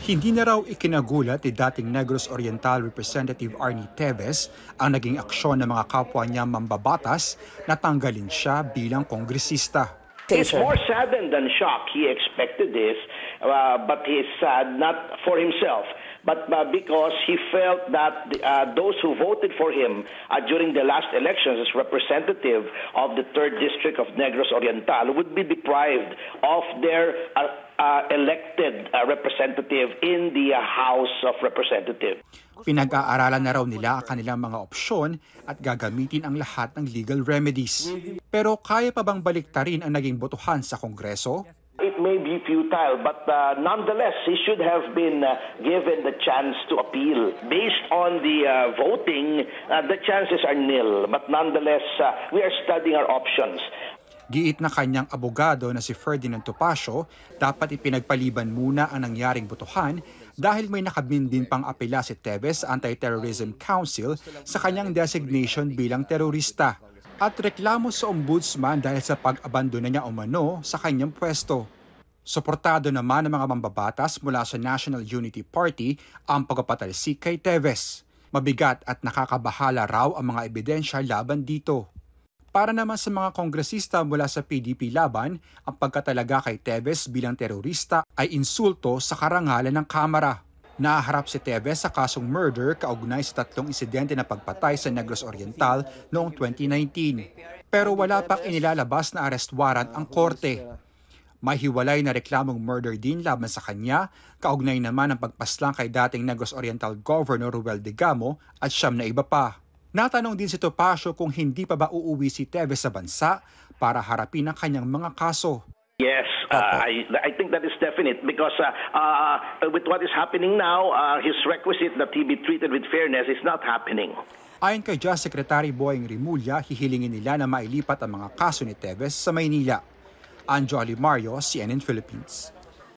Hindi na raw ikinagulat ni dating Negros Oriental Representative Arnie Teves ang naging aksyon ng mga kapwa niya mambabatas na tanggalin siya bilang kongresista. He's more saddened than shocked. He expected this, but he's sad not for himself, but because he felt that those who voted for him during the last elections as representative of the 3rd District of Negros Oriental would be deprived of their elected representative in the House of Representatives. Pinag-aaralan na raw nila ang kanilang mga opsyon at gagamitin ang lahat ng legal remedies. Pero kaya pa bang baliktarin ang naging botohan sa Kongreso? It may be futile, but nonetheless, he should have been given the chance to appeal. Based on the voting, the chances are nil. But nonetheless, we are studying our options. Giit na kanyang abogado na si Ferdinand Topacio, dapat ipinagpaliban muna ang nangyaring botohan dahil may nakabindin pang apela si Teves sa Anti-Terrorism Council sa kanyang designation bilang terorista. At reklamo sa ombudsman dahil sa pag-abandona niya umano sa kanyang pwesto. Suportado naman ng mga mambabatas mula sa National Unity Party ang pagpapatalsik kay Teves. Mabigat at nakakabahala raw ang mga ebidensya laban dito. Para naman sa mga kongresista mula sa PDP laban, ang pagkatalaga kay Teves bilang terorista ay insulto sa karangalan ng Kamara. Naharap si Teves sa kasong murder kaugnay sa 3 insidente na pagpatay sa Negros Oriental noong 2019. Pero wala pang inilalabas na arrest warrant ang korte. May hiwalay na reklamong murder din laban sa kanya, kaugnay naman ang pagpaslang kay dating Negros Oriental Governor Ruel Digamo at 9 na iba pa. Natanong din si Topacio kung hindi pa ba uuwi si Teves sa bansa para harapin ang kanyang mga kaso. Yes, I think that is definite because with what is happening now, his requisite that he be treated with fairness is not happening. Ayon kay Justice Secretary Boying Rimulya, hihilingin nila na mailipat ang mga kaso ni Teves sa Maynila. Anjo Alimario, CNN Philippines.